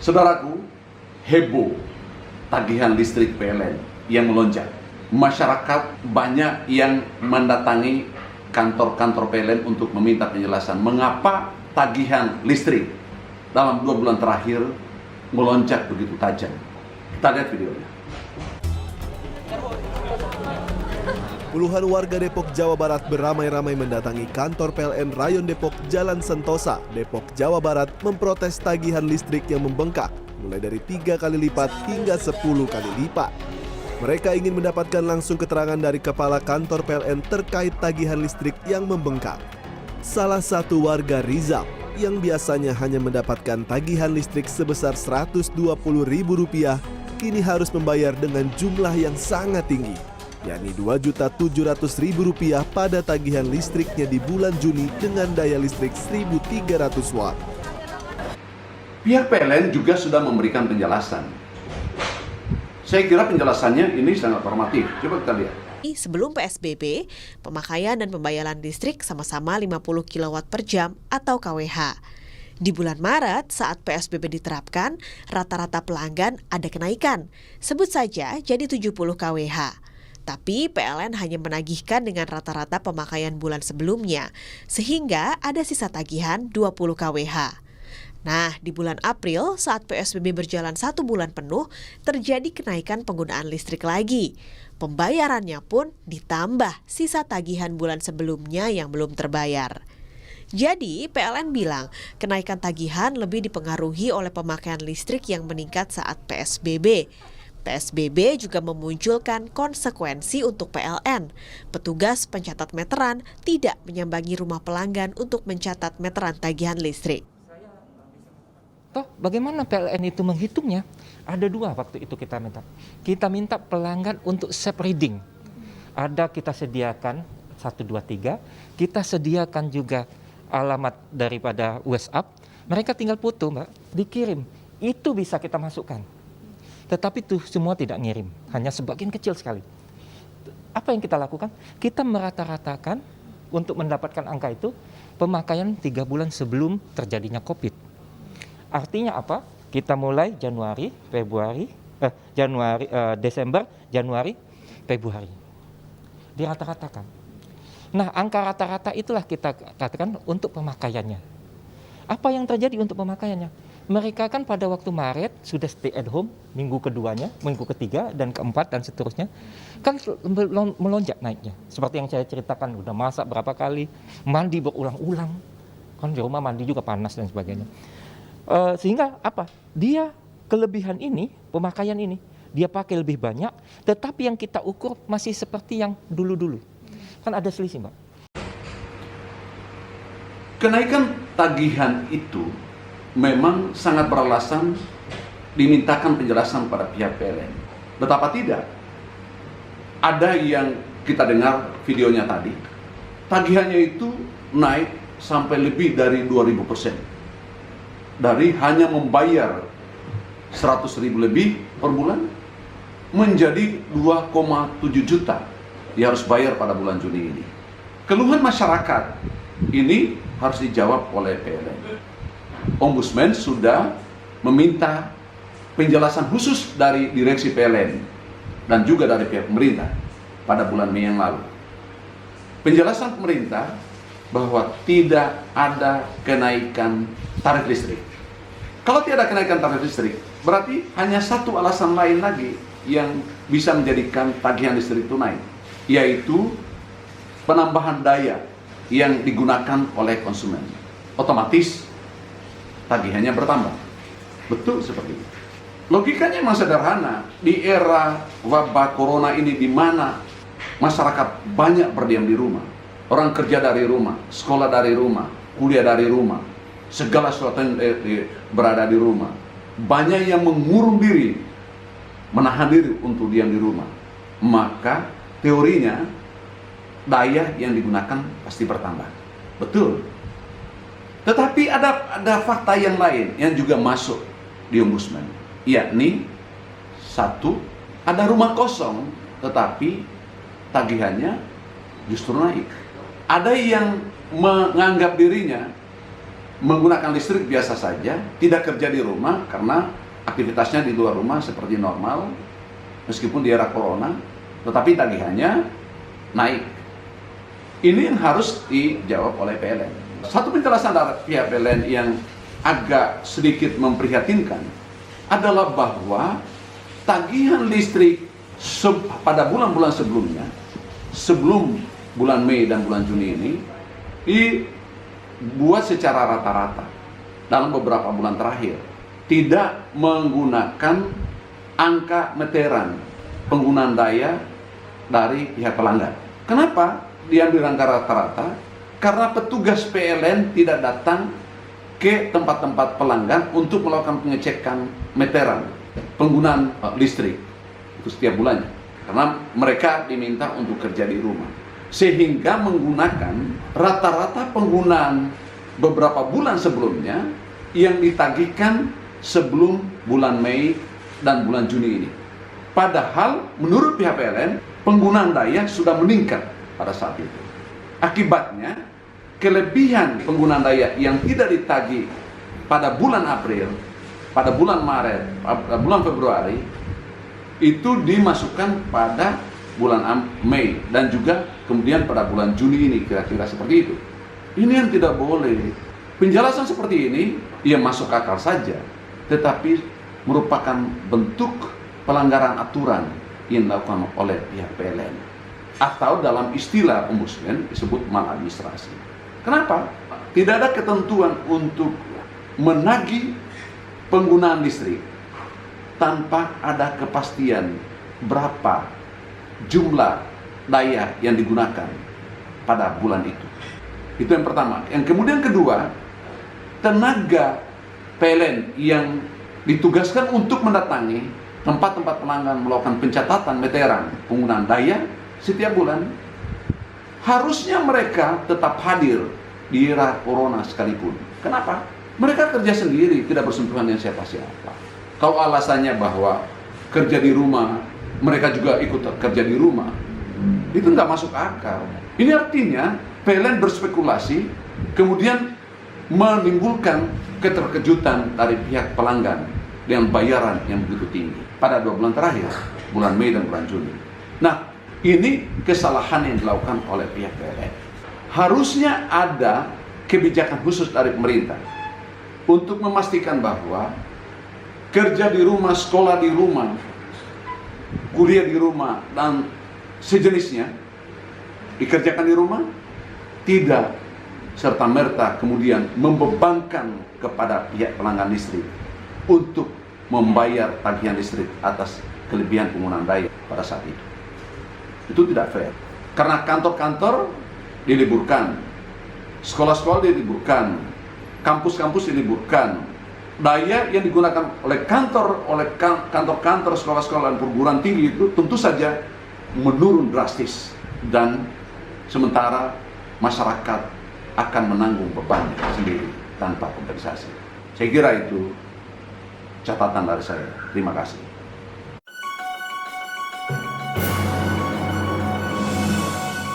Saudaraku, heboh tagihan listrik PLN yang melonjak. Masyarakat banyak yang mendatangi kantor-kantor PLN untuk meminta penjelasan mengapa tagihan listrik dalam 2 bulan terakhir melonjak begitu tajam. Kita lihat videonya. Puluhan warga Depok, Jawa Barat beramai-ramai mendatangi kantor PLN Rayon Depok, Jalan Sentosa, Depok, Jawa Barat memprotes tagihan listrik yang membengkak, mulai dari 3 kali lipat hingga 10 kali lipat. Mereka ingin mendapatkan langsung keterangan dari kepala kantor PLN terkait tagihan listrik yang membengkak. Salah satu warga Rizal yang biasanya hanya mendapatkan tagihan listrik sebesar Rp120.000 kini harus membayar dengan jumlah yang sangat tinggi, yakni Rp2.700.000 pada tagihan listriknya di bulan Juni dengan daya listrik 1.300 watt. Pihak PLN juga sudah memberikan penjelasan. Saya kira penjelasannya ini sangat normatif. Coba kita lihat. Sebelum PSBB, pemakaian dan pembayaran listrik sama-sama 50 kW per jam atau kWh. Di bulan Maret, saat PSBB diterapkan, rata-rata pelanggan ada kenaikan. Sebut saja jadi 70 kWh. Tapi PLN hanya menagihkan dengan rata-rata pemakaian bulan sebelumnya, sehingga ada sisa tagihan 20 kWh. Nah, di bulan April saat PSBB berjalan 1 bulan penuh, terjadi kenaikan penggunaan listrik lagi. Pembayarannya pun ditambah sisa tagihan bulan sebelumnya yang belum terbayar. Jadi, PLN bilang kenaikan tagihan lebih dipengaruhi oleh pemakaian listrik yang meningkat saat PSBB. PSBB juga memunculkan konsekuensi untuk PLN. Petugas pencatat meteran tidak menyambangi rumah pelanggan untuk mencatat meteran tagihan listrik. Toh bagaimana PLN itu menghitungnya? Ada 2 waktu itu kita minta. Kita minta pelanggan untuk safe reading. Ada kita sediakan 1, 2, 3. Kita sediakan juga alamat daripada WhatsApp. Mereka tinggal foto, Mbak, dikirim. Itu bisa kita masukkan. Tetapi itu semua tidak ngirim. Hanya sebagian kecil sekali. Apa yang kita lakukan? Kita merata-ratakan untuk mendapatkan angka itu pemakaian 3 bulan sebelum terjadinya COVID. Artinya apa? Kita mulai Desember, Januari, Februari. Dirata-ratakan. Nah, angka rata-rata itulah kita katakan untuk pemakaiannya. Apa yang terjadi untuk pemakaiannya? Mereka kan pada waktu Maret sudah stay at home, minggu keduanya, minggu ketiga, dan keempat, dan seterusnya. Kan melonjak naiknya. Seperti yang saya ceritakan, udah masak berapa kali, mandi berulang-ulang. Kan di rumah mandi juga panas dan sebagainya. Sehingga apa? Dia kelebihan ini, pemakaian ini, dia pakai lebih banyak, tetapi yang kita ukur masih seperti yang dulu-dulu. Kan ada selisih, Mbak. Kenaikan tagihan itu memang sangat beralasan dimintakan penjelasan pada pihak PLN. Betapa tidak? Ada yang kita dengar videonya tadi, tagihannya itu naik sampai lebih dari 2000%. Dari hanya membayar 100.000 lebih per bulan menjadi 2,7 juta dia harus bayar pada bulan Juni ini. Keluhan masyarakat ini harus dijawab oleh PLN. Ombudsman sudah meminta penjelasan khusus dari direksi PLN dan juga dari pihak pemerintah pada bulan Mei yang lalu. Penjelasan pemerintah bahwa tidak ada kenaikan tarif listrik. Kalau tidak ada kenaikan tarif listrik, berarti hanya satu alasan lain lagi yang bisa menjadikan tagihan listrik itu naik, yaitu penambahan daya yang digunakan oleh konsumen. Otomatis tagihannya bertambah. Betul seperti itu. Logikanya memang sederhana. Di era wabah corona ini, di mana masyarakat banyak berdiam di rumah, orang kerja dari rumah, sekolah dari rumah, kuliah dari rumah, segala sesuatu yang berada di rumah. Banyak yang mengurung diri, menahan diri untuk diam di rumah. Maka teorinya daya yang digunakan pasti bertambah. Betul. Tetapi ada fakta yang lain yang juga masuk di Ombudsman, yakni 1, ada rumah kosong tetapi tagihannya justru naik. Ada yang menganggap dirinya menggunakan listrik biasa saja, tidak kerja di rumah karena aktivitasnya di luar rumah seperti normal, meskipun di era corona, tetapi tagihannya naik. Ini yang harus dijawab oleh PLN. Satu penjelasan dari pihak PLN yang agak sedikit memprihatinkan adalah bahwa tagihan listrik pada bulan-bulan sebelumnya, sebelum bulan Mei dan bulan Juni ini, dibuat secara rata-rata dalam beberapa bulan terakhir, tidak menggunakan angka meteran penggunaan daya dari pihak pelanggan. Kenapa diambil angka rata-rata? Karena petugas PLN tidak datang ke tempat-tempat pelanggan untuk melakukan pengecekan meteran penggunaan listrik itu setiap bulannya, karena mereka diminta untuk kerja di rumah, sehingga menggunakan rata-rata penggunaan beberapa bulan sebelumnya yang ditagihkan sebelum bulan Mei dan bulan Juni ini. Padahal menurut pihak PLN penggunaan daya sudah meningkat pada saat itu. Akibatnya kelebihan penggunaan daya yang tidak ditagih pada bulan April, pada bulan Maret, pada bulan Februari itu dimasukkan pada bulan Mei dan juga kemudian pada bulan Juni ini, kira-kira seperti itu. Ini yang tidak boleh. Penjelasan seperti ini ya masuk akal saja, tetapi merupakan bentuk pelanggaran aturan yang dilakukan oleh pihak PLN, atau dalam istilah ombudsman disebut maladministrasi. Kenapa? Tidak ada ketentuan untuk menagih penggunaan listrik tanpa ada kepastian berapa jumlah daya yang digunakan pada bulan itu. Itu yang pertama. Yang kemudian kedua, tenaga PLN yang ditugaskan untuk mendatangi tempat-tempat pelanggan melakukan pencatatan meteran penggunaan daya setiap bulan, harusnya mereka tetap hadir di era corona sekalipun. Kenapa? Mereka kerja sendiri, tidak bersentuhan dengan siapa-siapa. Kalau alasannya bahwa kerja di rumah, mereka juga ikut kerja di rumah, itu nggak masuk akal. Ini artinya PLN berspekulasi, kemudian menimbulkan keterkejutan dari pihak pelanggan dengan bayaran yang begitu tinggi pada 2 bulan terakhir, bulan Mei dan bulan Juni. Nah, ini kesalahan yang dilakukan oleh pihak PLN. Harusnya ada kebijakan khusus dari pemerintah untuk memastikan bahwa kerja di rumah, sekolah di rumah, kuliah di rumah, dan sejenisnya dikerjakan di rumah, tidak serta-merta kemudian membebankan kepada pihak pelanggan listrik untuk membayar tagihan listrik atas kelebihan penggunaan daya pada saat itu. Itu tidak fair. Karena kantor-kantor diliburkan, sekolah-sekolah diliburkan, kampus-kampus diliburkan, daya yang digunakan oleh kantor-kantor, sekolah-sekolah dan perguruan tinggi itu tentu saja menurun drastis, dan sementara masyarakat akan menanggung bebannya sendiri tanpa kompensasi. Saya kira itu catatan dari saya. Terima kasih.